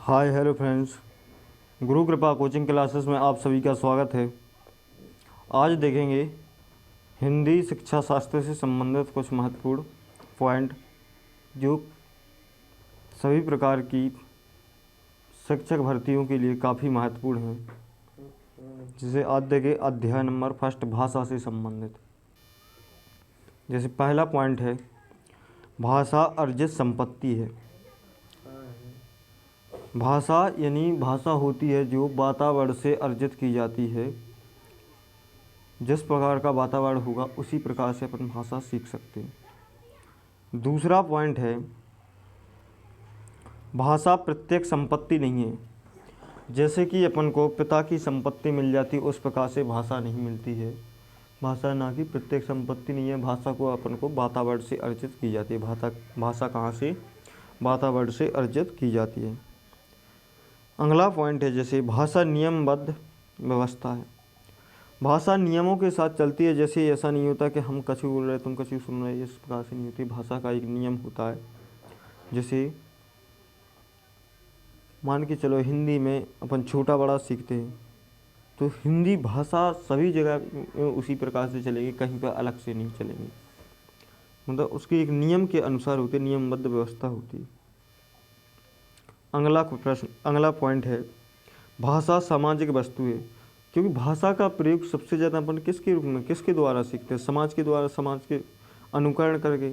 Hi hello friends, गुरु कृपा coaching classes में आप सभी का स्वागत है। आज देखेंगे हिंदी शिक्षा शास्त्र से संबंधित कुछ महत्वपूर्ण पॉइंट जो सभी प्रकार की शिक्षक भर्तियों के लिए काफ़ी महत्वपूर्ण हैं। जिसे आज देखें अध्याय नंबर फर्स्ट, भाषा से संबंधित। जैसे पहला पॉइंट है, भाषा अर्जित संपत्ति है। भाषा यानी भाषा होती है जो वातावरण से अर्जित की जाती है। जिस प्रकार का वातावरण होगा उसी प्रकार से अपन भाषा सीख सकते हैं। दूसरा पॉइंट है, भाषा प्रत्यक्ष संपत्ति नहीं है। जैसे कि अपन को पिता की संपत्ति मिल जाती है उस प्रकार से भाषा नहीं मिलती है। भाषा ना कि प्रत्यक्ष संपत्ति नहीं है। भाषा को अपन को वातावरण से अर्जित की जाती है। भाषा कहाँ से? वातावरण से अर्जित की जाती है। अगला पॉइंट है, जैसे भाषा नियमबद्ध व्यवस्था है। भाषा नियमों के साथ चलती है। जैसे ऐसा नहीं होता कि हम कछु बोल रहे तुम कछु सुन रहे, इस प्रकार से नहीं होती। भाषा का एक नियम होता है। जैसे मान के चलो हिंदी में अपन छोटा बड़ा सीखते हैं तो हिंदी भाषा सभी जगह उसी प्रकार से चलेगी, कहीं पर अलग से नहीं चलेगी। मतलब उसके एक नियम के अनुसार होती है, नियमबद्ध व्यवस्था होती है। अगला पॉइंट है, भाषा सामाजिक वस्तु है। क्योंकि भाषा का प्रयोग सबसे ज़्यादा अपन किसके रूप में, किसके द्वारा सीखते हैं? समाज के द्वारा, समाज के अनुकरण करके।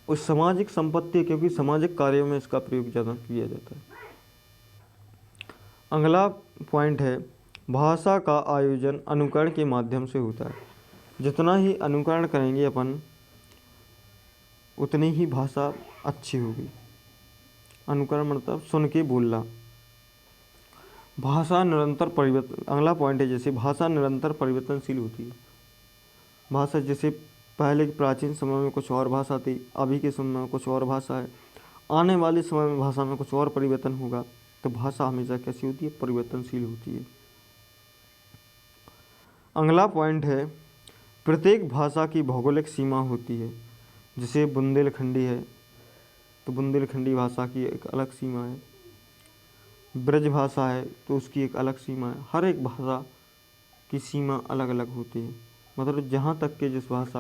उस सामाजिक संपत्ति, क्योंकि सामाजिक कार्यों में इसका प्रयोग ज़्यादा किया जाता है। अगला पॉइंट है, भाषा का आयोजन अनुकरण के माध्यम से होता है। जितना ही अनुकरण करेंगे अपन उतनी ही भाषा अच्छी होगी। अनुकरण मतलब सुन के बोलना। भाषा निरंतर परिवर्तन। अगला पॉइंट है, जैसे भाषा निरंतर परिवर्तनशील होती है। भाषा जैसे पहले के प्राचीन समय में कुछ और भाषा थी, अभी के समय में कुछ और भाषा है, आने वाले समय में भाषा में कुछ और परिवर्तन होगा। तो भाषा हमेशा कैसी होती है? परिवर्तनशील होती है। अगला पॉइंट है, प्रत्येक भाषा की भौगोलिक सीमा होती है। जैसे बुंदेलखंडी है तो बुंदेलखंडी भाषा की एक अलग सीमा है। ब्रज भाषा है तो उसकी एक अलग सीमा है। हर एक भाषा की सीमा अलग अलग होती है। मतलब जहाँ तक के जिस भाषा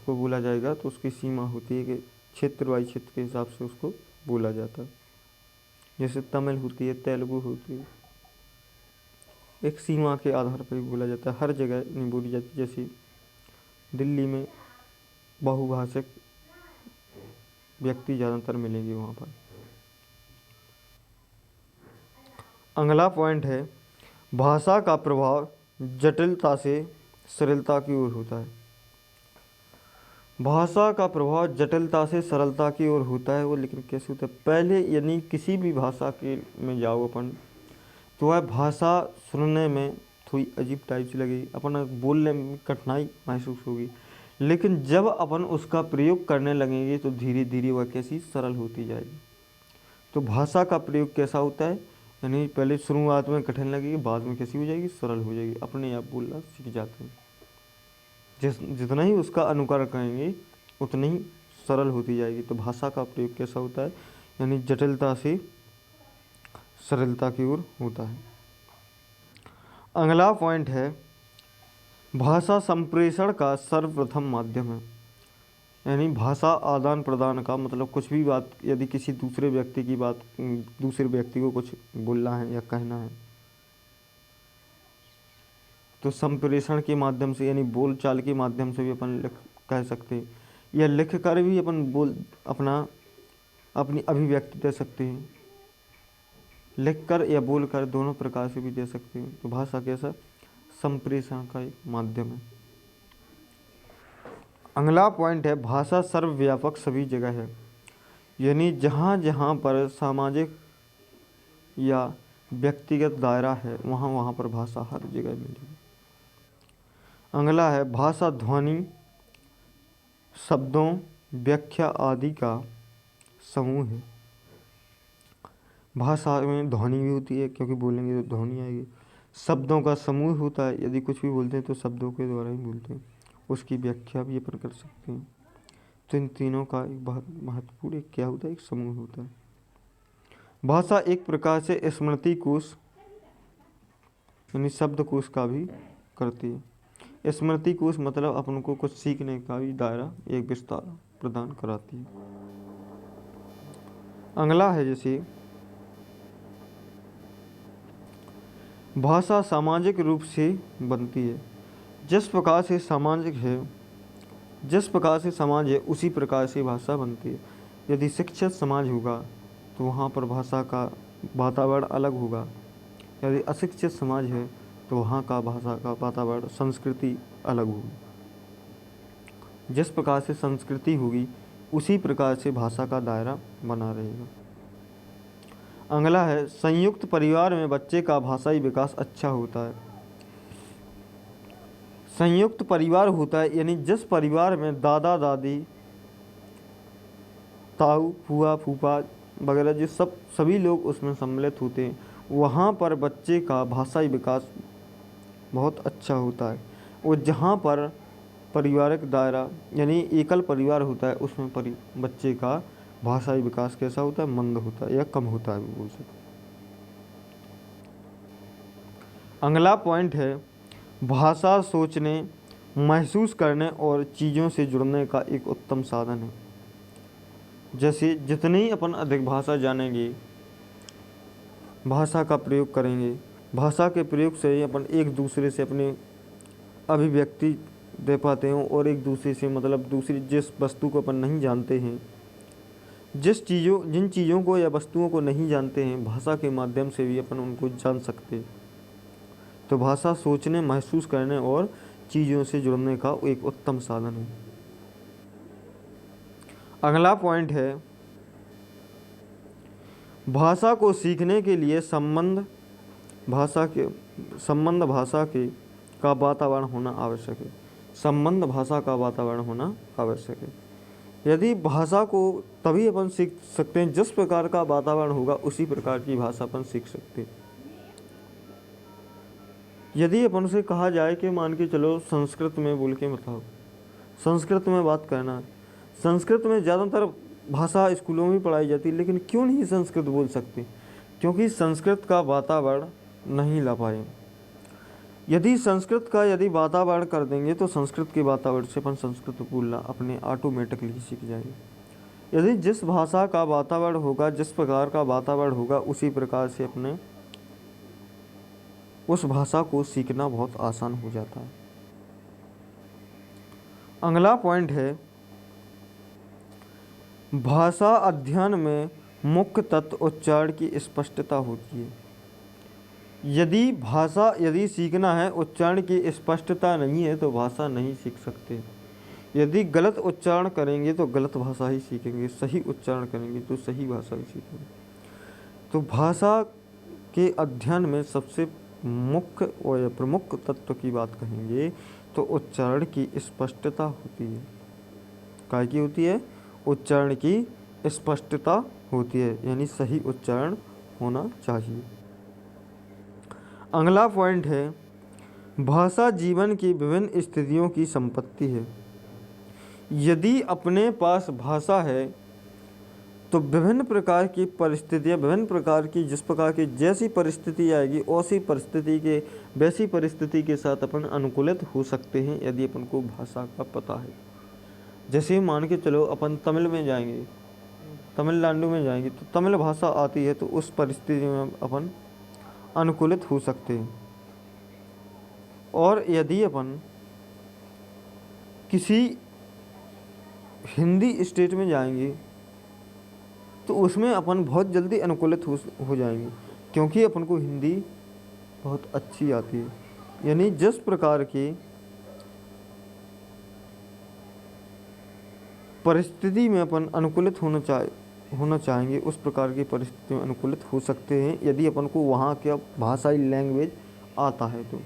को बोला जाएगा तो उसकी सीमा होती है कि क्षेत्र वाइज क्षेत्र के हिसाब से उसको बोला जाता है। जैसे तमिल होती है, तेलुगु होती है, एक सीमा के आधार पर ही बोला जाता है। हर जगह नहीं बोली जाती। जैसे दिल्ली में बहुभाषिक व्यक्ति ज़्यादातर मिलेंगे वहाँ पर। अगला पॉइंट है, भाषा का प्रभाव जटिलता से सरलता की ओर होता है। भाषा का प्रभाव जटिलता से सरलता की ओर होता है। वो लेकिन कैसे होता है? पहले यानी किसी भी भाषा के में जाओ अपन तो वह भाषा सुनने में थोड़ी अजीब टाइप से लगेगी, अपन बोलने में कठिनाई महसूस होगी। लेकिन जब अपन उसका प्रयोग करने लगेंगे तो धीरे धीरे वह कैसी सरल होती जाएगी। तो भाषा का प्रयोग कैसा होता है? यानी पहले शुरुआत में कठिन लगेगी, बाद में कैसी हो जाएगी? सरल हो जाएगी। अपने आप बोलना सीख जाते हैं। जितना ही उसका अनुकरण करेंगे उतनी ही सरल होती जाएगी। तो भाषा का प्रयोग कैसा होता है? यानी जटिलता से सरलता की ओर होता है। अगला पॉइंट है, भाषा संप्रेषण का सर्वप्रथम माध्यम है। यानी भाषा आदान प्रदान का मतलब कुछ भी बात, यदि किसी दूसरे व्यक्ति की बात दूसरे व्यक्ति को कुछ बोलना है या कहना है तो संप्रेषण के माध्यम से यानी बोल चाल के माध्यम से भी अपन कह सकते हैं, या लिख कर भी अपन अपनी अभिव्यक्ति दे सकते हैं। लिख कर या बोल कर दोनों प्रकार से भी दे सकते हैं। तो भाषा कैसा? संप्रेषण का एक माध्यम है। अगला पॉइंट है, भाषा सर्वव्यापक सभी जगह है। यानी जहाँ जहाँ पर सामाजिक या व्यक्तिगत दायरा है वहाँ वहाँ पर भाषा हर जगह मिलेगी। अगला है, भाषा ध्वनि, शब्दों, व्याख्या आदि का समूह है। भाषा में ध्वनि भी होती है, क्योंकि बोलेंगे तो ध्वनि आएगी। शब्दों का समूह होता है, यदि कुछ भी बोलते हैं तो शब्दों के द्वारा ही बोलते हैं। उसकी व्याख्या भी अपन कर सकते हैं। तो इन तीनों का एक बहुत महत्वपूर्ण एक क्या होता है? एक समूह होता है। भाषा एक प्रकार से स्मृति कोश यानी शब्दकोश का भी करती है। स्मृति कोश मतलब अपन को कुछ सीखने का भी दायरा एक विस्तार प्रदान कराती है। अगला है जैसे भाषा सामाजिक रूप से बनती है। जिस प्रकार से समाज है उसी प्रकार से भाषा बनती है। यदि शिक्षित समाज होगा तो वहाँ पर भाषा का वातावरण अलग होगा। यदि अशिक्षित समाज है तो वहाँ का भाषा का वातावरण संस्कृति अलग होगी। जिस प्रकार से संस्कृति होगी उसी प्रकार से भाषा का दायरा बना रहेगा। अगला है संयुक्त परिवार में बच्चे का भाषाई विकास अच्छा होता है। संयुक्त परिवार होता है यानी जिस परिवार में दादा दादी, ताऊ, फूआ, फूफा वगैरह जो सभी लोग उसमें सम्मिलित होते हैं, वहाँ पर बच्चे का भाषाई विकास बहुत अच्छा होता है। और जहाँ पर पारिवारिक दायरा यानी एकल परिवार होता है उसमें बच्चे का भाषाई विकास कैसा होता है, मंद होता है या कम होता है बोल सकते। अगला पॉइंट है भाषा सोचने, महसूस करने और चीज़ों से जुड़ने का एक उत्तम साधन है। जैसे जितनी अपन अधिक भाषा जानेंगे, भाषा का प्रयोग करेंगे, भाषा के प्रयोग से ही अपन एक दूसरे से अपने अभिव्यक्ति दे पाते हैं और एक दूसरे से मतलब दूसरी जिस वस्तु को अपन नहीं जानते हैं, जिन चीज़ों को या वस्तुओं को नहीं जानते हैं, भाषा के माध्यम से भी अपन उनको जान सकते हैं। तो भाषा सोचने, महसूस करने और चीज़ों से जुड़ने का एक उत्तम साधन है। अगला पॉइंट है भाषा को सीखने के लिए संबंध भाषा के का वातावरण होना आवश्यक है। संबंध भाषा का वातावरण होना आवश्यक है। यदि भाषा को तभी अपन सीख सकते हैं जिस प्रकार का वातावरण होगा उसी प्रकार की भाषा अपन सीख सकते हैं। यदि अपन से कहा जाए कि मान के चलो संस्कृत में बोल के बताओ, संस्कृत में बात करना, संस्कृत में ज़्यादातर भाषा स्कूलों में पढ़ाई जाती है, लेकिन क्यों नहीं संस्कृत बोल सकते? क्योंकि संस्कृत का वातावरण नहीं ला पाए। यदि संस्कृत का वातावरण कर देंगे तो संस्कृत के वातावरण से अपन संस्कृत बोलना अपने ऑटोमेटिकली सीख जाएंगे। यदि जिस भाषा का वातावरण होगा, जिस प्रकार का वातावरण होगा, उसी प्रकार से अपने उस भाषा को सीखना बहुत आसान हो जाता है। अगला पॉइंट है भाषा अध्ययन में मुख्य तत्व उच्चारण की स्पष्टता होती है। यदि सीखना है, उच्चारण की स्पष्टता नहीं है तो भाषा नहीं सीख सकते। यदि गलत उच्चारण करेंगे तो गलत भाषा ही सीखेंगे, सही उच्चारण करेंगे तो सही भाषा ही सीखेंगे। तो भाषा के अध्ययन में सबसे मुख्य और प्रमुख तत्व की बात कहेंगे तो उच्चारण की स्पष्टता होती है। काय की होती है? उच्चारण की स्पष्टता होती है, यानी सही उच्चारण होना चाहिए। अगला पॉइंट है भाषा जीवन की विभिन्न स्थितियों की संपत्ति है। यदि अपने पास भाषा है तो विभिन्न प्रकार की परिस्थितियाँ, विभिन्न प्रकार की जिस प्रकार की जैसी परिस्थिति आएगी वैसी परिस्थिति के साथ अपन अनुकूलित हो सकते हैं यदि अपन को भाषा का पता है। जैसे मान के चलो अपन तमिल में जाएंगे, तमिलनाडु में जाएंगे तो तमिल भाषा आती है तो उस परिस्थिति में अपन अनुकूलित हो सकते हैं। और यदि अपन किसी हिंदी स्टेट में जाएंगे तो उसमें अपन बहुत जल्दी अनुकूलित हो जाएंगे, क्योंकि अपन को हिंदी बहुत अच्छी आती है। यानी जिस प्रकार की परिस्थिति में अपन अनुकूलित होना चाहेंगे उस प्रकार की परिस्थिति में अनुकूलित हो सकते हैं यदि अपन को वहाँ का भाषाई लैंग्वेज आता है तो।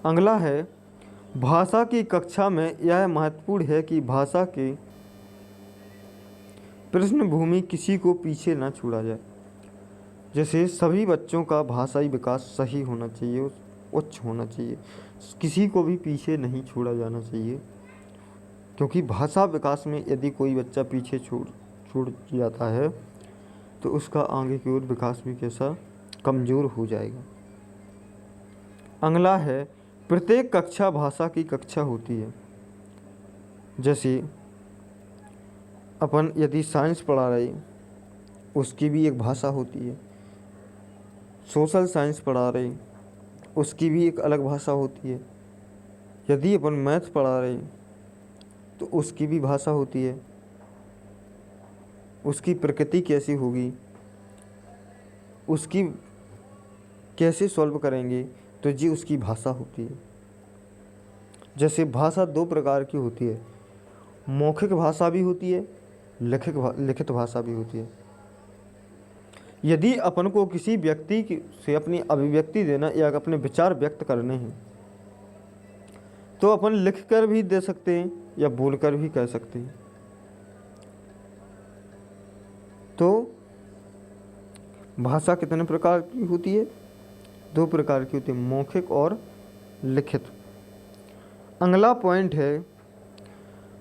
अगला है भाषा की कक्षा में यह महत्वपूर्ण है कि भाषा के पृष्ठभूमि किसी को पीछे ना छोड़ा जाए। जैसे सभी बच्चों का भाषाई विकास सही होना चाहिए, उच्च होना चाहिए, किसी को भी पीछे नहीं छोड़ा जाना चाहिए। क्योंकि भाषा विकास में यदि कोई बच्चा पीछे छूट जाता है तो उसका आगे की ओर विकास भी कैसा कमज़ोर हो जाएगा। अगला है प्रत्येक कक्षा भाषा की कक्षा होती है। जैसे अपन यदि साइंस पढ़ा रहे उसकी भी एक भाषा होती है, सोशल साइंस पढ़ा रहे उसकी भी एक अलग भाषा होती है, यदि अपन मैथ पढ़ा रहे तो उसकी भी भाषा होती है, उसकी प्रकृति कैसी होगी, उसकी कैसे सॉल्व करेंगे, तो जी उसकी भाषा होती है। जैसे भाषा दो प्रकार की होती है, मौखिक भाषा भी होती है, लिखित भाषा भी होती है। यदि अपन को किसी व्यक्ति से अपनी अभिव्यक्ति देना या अपने विचार व्यक्त करने हैं तो अपन लिख कर भी दे सकते हैं या बोल कर भी कह सकते हैं। तो भाषा कितने प्रकार की होती है? दो प्रकार की होती है, मौखिक और लिखित। अगला पॉइंट है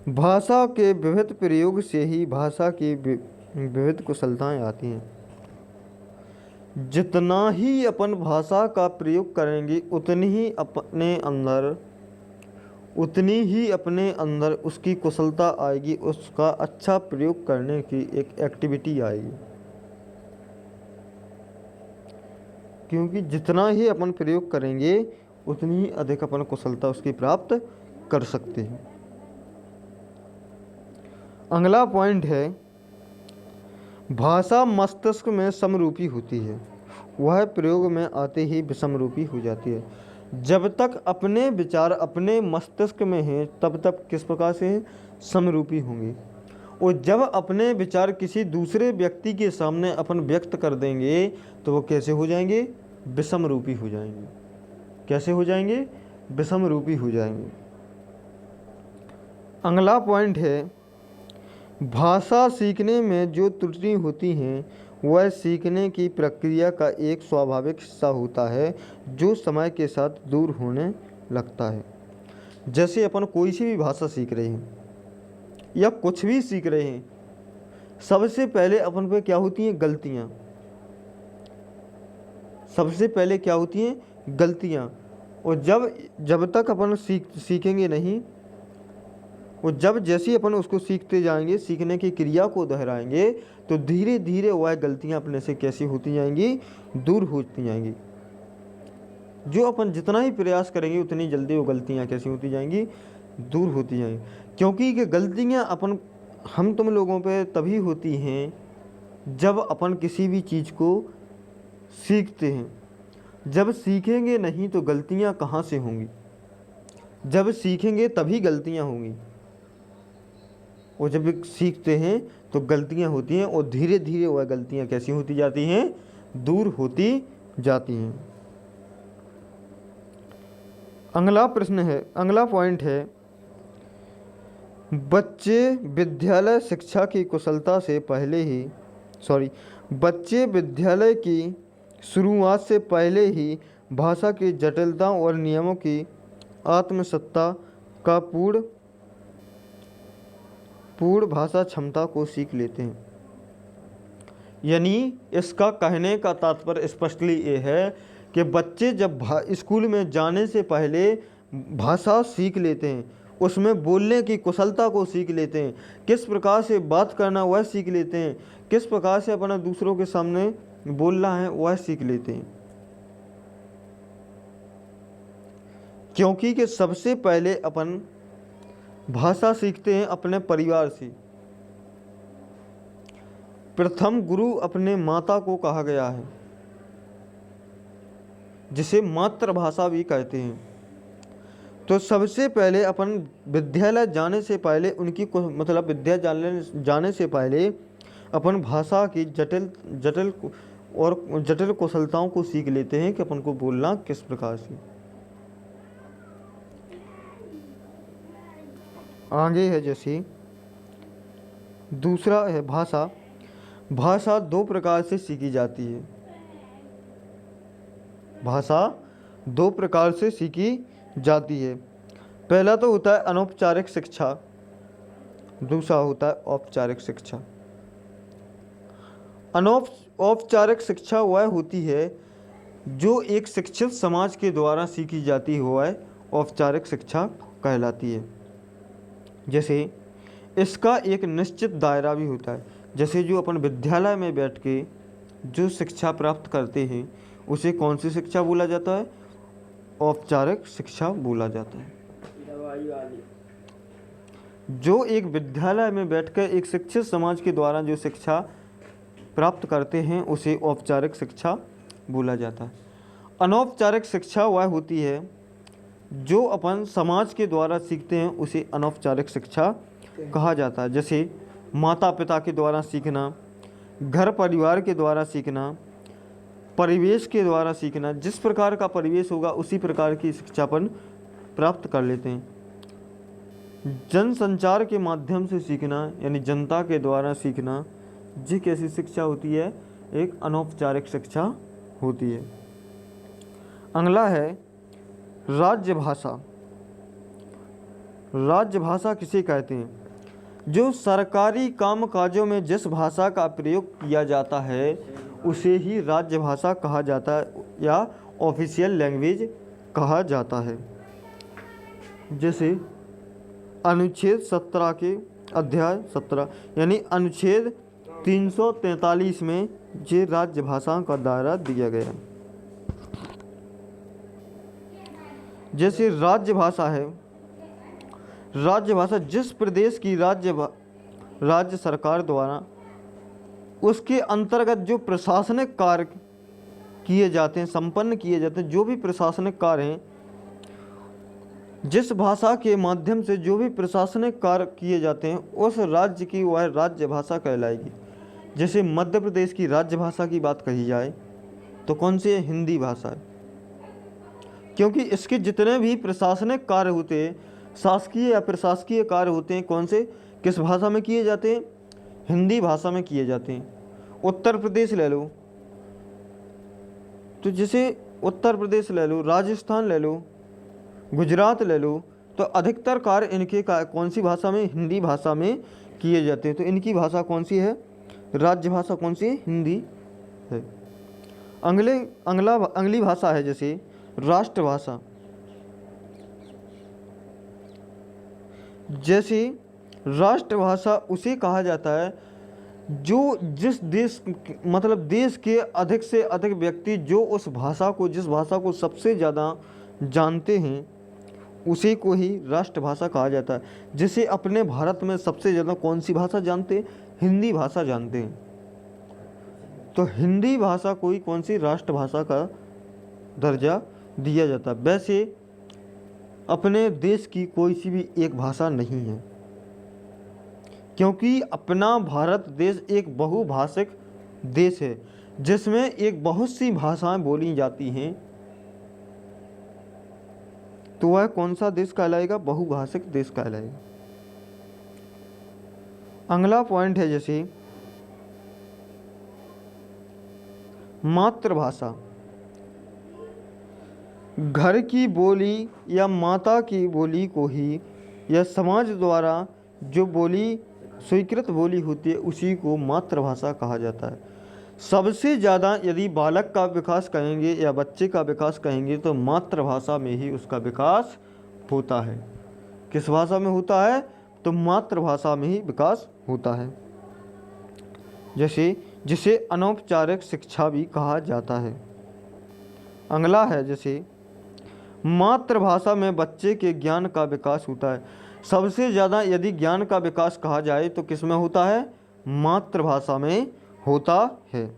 भाषा के विविध प्रयोग से ही भाषा की विविध कुशलताएं आती हैं। जितना ही अपन भाषा का प्रयोग करेंगे उतनी ही अपने अंदर उसकी कुशलता आएगी, उसका अच्छा प्रयोग करने की एक एक्टिविटी आएगी। क्योंकि जितना ही अपन प्रयोग करेंगे उतनी ही अधिक अपन कुशलता उसकी प्राप्त कर सकते हैं। अगला पॉइंट है भाषा मस्तिष्क में समरूपी होती है, वह प्रयोग में आते ही विषमरूपी हो जाती है। जब तक अपने विचार अपने मस्तिष्क में हैं तब तक किस प्रकार से हैं? समरूपी होंगे। और जब अपने विचार किसी दूसरे व्यक्ति के सामने अपन व्यक्त कर देंगे तो वो कैसे हो जाएंगे? विषमरूपी हो जाएंगे। कैसे हो जाएंगे? विषमरूपी हो जाएंगे। अगला पॉइंट है भाषा सीखने में जो त्रुटि होती हैं वह सीखने की प्रक्रिया का एक स्वाभाविक हिस्सा होता है जो समय के साथ दूर होने लगता है। जैसे अपन कोई सी भी भाषा सीख रहे हैं या कुछ भी सीख रहे हैं, सबसे पहले अपन पे क्या होती हैं? गलतियाँ। सबसे पहले क्या होती हैं? गलतियाँ। और जब तक अपन सीखेंगे नहीं, और जब जैसे अपन उसको सीखते जाएंगे, सीखने की क्रिया को दोहराएंगे तो धीरे धीरे वह गलतियां अपने से कैसी होती जाएंगी? दूर होती जाएंगी। जो अपन जितना ही प्रयास करेंगे उतनी जल्दी वो गलतियां कैसी होती जाएंगी? दूर होती जाएंगी। क्योंकि ये गलतियां हम तुम लोगों पे तभी होती हैं जब अपन किसी भी चीज़ को सीखते हैं। जब सीखेंगे नहीं तो गलतियां कहाँ से होंगी? जब सीखेंगे तभी गलतियां होंगी। और जब सीखते हैं तो गलतियां होती हैं और धीरे धीरे वह गलतियां कैसी होती जाती हैं? दूर होती जाती हैं। अगला पॉइंट है बच्चे विद्यालय की शुरुआत से पहले ही भाषा की जटिलताओं और नियमों की आत्मसत्ता का पूर्ण भाषा क्षमता को सीख लेते हैं। यानी इसका कहने का तात्पर्य स्पष्टली ये है कि बच्चे जब स्कूल में जाने से पहले भाषा सीख लेते हैं, उसमें बोलने की कुशलता को सीख लेते हैं, किस प्रकार से बात करना वह सीख लेते हैं, किस प्रकार से अपना दूसरों के सामने बोलना है वह सीख लेते हैं। क्योंकि कि सबसे पहले अपन भाषा सीखते हैं अपने परिवार से। प्रथम गुरु अपने माता को कहा गया है, जिसे मातृभाषा भी कहते हैं। तो सबसे पहले अपन विद्यालय जाने से पहले जाने से पहले अपन भाषा की जटिल कुशलताओं को सीख लेते हैं कि अपन को बोलना किस प्रकार से। आगे है जैसे दूसरा है भाषा दो प्रकार से सीखी जाती है। भाषा दो प्रकार से सीखी जाती है। पहला तो होता है अनौपचारिक शिक्षा, दूसरा होता है औपचारिक शिक्षा। औपचारिक शिक्षा वह होती है जो एक शिक्षित समाज के द्वारा सीखी जाती हो, वह औपचारिक शिक्षा कहलाती है। जैसे इसका एक निश्चित दायरा भी होता है। जैसे जो अपन विद्यालय में बैठ के जो शिक्षा प्राप्त करते हैं उसे कौन सी शिक्षा बोला जाता है? औपचारिक शिक्षा बोला जाता है। जो एक विद्यालय में बैठकर एक शिक्षित समाज के द्वारा जो शिक्षा प्राप्त करते हैं उसे औपचारिक शिक्षा बोला जाता है। अनौपचारिक शिक्षा वह होती है जो अपन समाज के द्वारा सीखते हैं उसे अनौपचारिक शिक्षा कहा जाता है। जैसे माता पिता के द्वारा सीखना, घर परिवार के द्वारा सीखना, परिवेश के द्वारा सीखना। जिस प्रकार का परिवेश होगा उसी प्रकार की शिक्षा अपन प्राप्त कर लेते हैं। जनसंचार के माध्यम से सीखना यानी जनता के द्वारा सीखना, ये कैसी शिक्षा होती है? एक अनौपचारिक शिक्षा होती है। अगला है राज्य भाषा। राज्य भाषा किसे कहते हैं? जो सरकारी कामकाजों में जिस भाषा का प्रयोग किया जाता है उसे ही राज्य भाषा कहा जाता है या ऑफिशियल लैंग्वेज कहा जाता है। जैसे अनुच्छेद 17 के अध्याय 17 यानी अनुच्छेद 343 में ये राज्य भाषा का दायरा दिया गया। जैसे राज्य भाषा है, राज्य भाषा जिस प्रदेश की राज्य सरकार द्वारा उसके अंतर्गत जो प्रशासनिक कार्य किए जाते हैं, संपन्न किए जाते हैं, जो भी प्रशासनिक कार्य हैं, जिस भाषा के माध्यम से जो भी प्रशासनिक कार्य किए जाते हैं उस राज्य की वह राज्य भाषा कहलाएगी। जैसे मध्य प्रदेश की राज्य भाषा की बात कही जाए तो कौन सी है? हिंदी भाषा है। क्योंकि इसके जितने भी प्रशासनिक कार्य होते हैं, शासकीय या प्रशासकीय कार्य होते हैं, कौन से किस भाषा में किए जाते हैं? हिंदी भाषा में किए जाते हैं। उत्तर प्रदेश ले लो तो जैसे उत्तर प्रदेश ले लो, राजस्थान ले लो, गुजरात ले लो, तो अधिकतर कार्य इनके कौन सी भाषा में? हिंदी भाषा में किए जाते हैं। तो इनकी भाषा कौन सी है? राज्य भाषा कौन सी है? हिंदी है। अगली भाषा है जैसे राष्ट्रभाषा। जैसे राष्ट्रभाषा उसे कहा जाता है जो जिस देश मतलब देश के अधिक से अधिक व्यक्ति जो उस भाषा को जिस भाषा को सबसे ज़्यादा जानते हैं उसी को ही राष्ट्रभाषा कहा जाता है। जैसे अपने भारत में सबसे ज़्यादा कौन सी भाषा जानते हैं? हिंदी भाषा जानते हैं। तो हिंदी भाषा को ही कौन सी राष्ट्रभाषा का दर्जा दिया जाता है। वैसे अपने देश की कोई सी भी एक भाषा नहीं है, क्योंकि अपना भारत देश एक बहुभाषिक देश है जिसमें एक बहुत सी भाषाएं बोली जाती हैं। तो वह कौन सा देश कहलाएगा? बहुभाषिक देश कहलाएगा। अगला पॉइंट है जैसे मातृभाषा। घर की बोली या माता की बोली को ही या समाज द्वारा जो बोली स्वीकृत बोली होती है उसी को मातृभाषा कहा जाता है। सबसे ज़्यादा यदि बालक का विकास कहेंगे या बच्चे का विकास कहेंगे तो मातृभाषा में ही उसका विकास होता है। किस भाषा में होता है? तो मातृभाषा में ही विकास होता है। जैसे जिसे अनौपचारिक शिक्षा भी कहा जाता है। अगला है जैसे मातृभाषा में बच्चे के ज्ञान का विकास होता है। सबसे ज़्यादा यदि ज्ञान का विकास कहा जाए तो किस में होता है? मातृभाषा में होता है।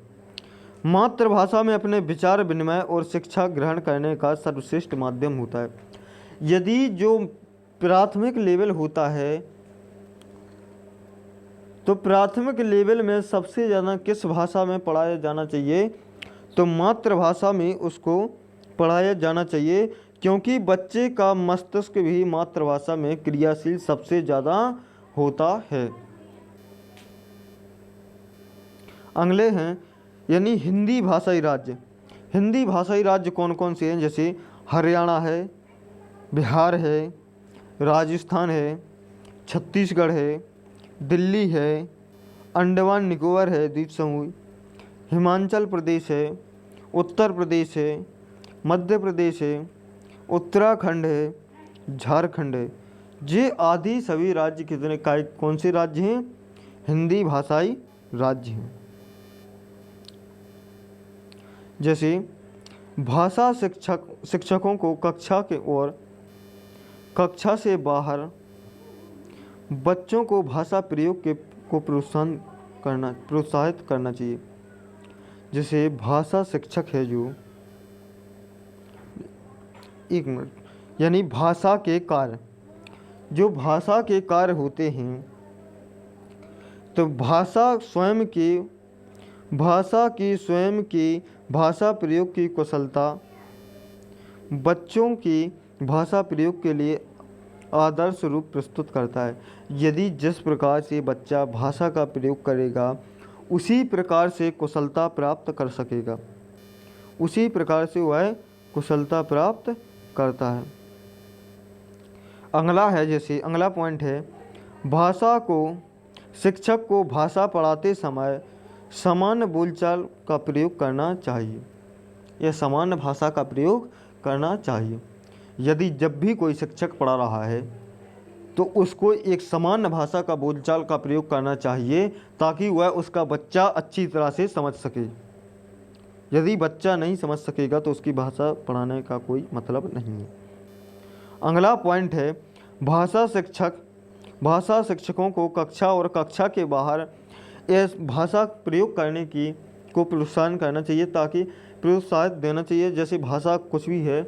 मातृभाषा में अपने विचार विनिमय और शिक्षा ग्रहण करने का सर्वश्रेष्ठ माध्यम होता है। यदि जो प्राथमिक लेवल होता है तो प्राथमिक लेवल में सबसे ज़्यादा किस भाषा में पढ़ाया जाना चाहिए? तो मातृभाषा में उसको पढ़ाया जाना चाहिए, क्योंकि बच्चे का मस्तिष्क भी मातृभाषा में क्रियाशील सबसे ज़्यादा होता है। अगले हैं यानी हिंदी भाषाई राज्य। हिंदी भाषाई राज्य कौन कौन से हैं? जैसे हरियाणा है, बिहार है, राजस्थान है, छत्तीसगढ़ है, दिल्ली है, अंडमान निकोबार है द्वीप समूह, हिमाचल प्रदेश है, उत्तर प्रदेश है, मध्य प्रदेश है, उत्तराखंड है, झारखंड है। ये आदि सभी राज्य कितने कौन से राज्य हैं? हिंदी भाषाई राज्य हैं। जैसे भाषा शिक्षकों को कक्षा से बाहर बच्चों को भाषा प्रयोग को प्रोत्साहित करना चाहिए। जैसे भाषा शिक्षक है जो, एक मिनट, यानी भाषा के कार्य, जो भाषा के कार्य होते हैं, तो भाषा स्वयं की भाषा प्रयोग की कुशलता बच्चों की भाषा प्रयोग के लिए आदर्श रूप प्रस्तुत करता है। यदि जिस प्रकार से बच्चा भाषा का प्रयोग करेगा उसी प्रकार से कुशलता प्राप्त कर सकेगा, उसी प्रकार से वह कुशलता प्राप्त करता है। अगला है, जैसे अगला पॉइंट है, शिक्षक को भाषा पढ़ाते समय सामान्य बोलचाल का प्रयोग करना चाहिए या सामान्य भाषा का प्रयोग करना चाहिए। यदि जब भी कोई शिक्षक पढ़ा रहा है तो उसको एक सामान्य भाषा का बोलचाल का प्रयोग करना चाहिए ताकि वह उसका बच्चा अच्छी तरह से समझ सके। यदि बच्चा नहीं समझ सकेगा तो उसकी भाषा पढ़ाने का कोई मतलब नहीं है। अगला पॉइंट है, भाषा शिक्षकों को कक्षा के बाहर इस भाषा प्रयोग करने को प्रोत्साहन करना चाहिए, ताकि प्रोत्साहित देना चाहिए। जैसे भाषा कुछ भी है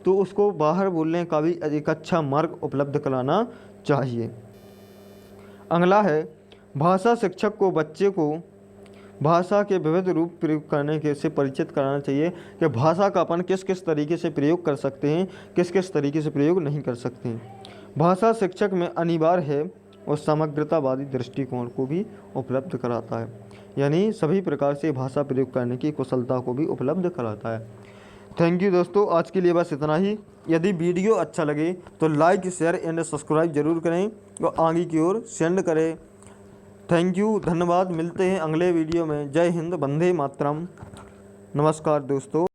तो उसको बाहर बोलने का भी एक अच्छा मार्ग उपलब्ध कराना चाहिए। अगला है, भाषा शिक्षक को बच्चे को भाषा के विविध रूप प्रयोग करने से परिचित कराना चाहिए कि भाषा का अपन किस किस तरीके से प्रयोग कर सकते हैं, किस किस तरीके से प्रयोग नहीं कर सकते हैं। भाषा शिक्षक में अनिवार्य है और समग्रतावादी दृष्टिकोण को भी उपलब्ध कराता है, यानी सभी प्रकार से भाषा प्रयोग करने की कुशलता को भी उपलब्ध कराता है। थैंक यू दोस्तों, आज के लिए बस इतना ही। यदि वीडियो अच्छा लगे तो लाइक, शेयर एंड सब्सक्राइब जरूर करें और आगे की ओर सेंड करें। थैंक यू, धन्यवाद। मिलते हैं अगले वीडियो में। जय हिंद, वंदे मातरम। नमस्कार दोस्तों।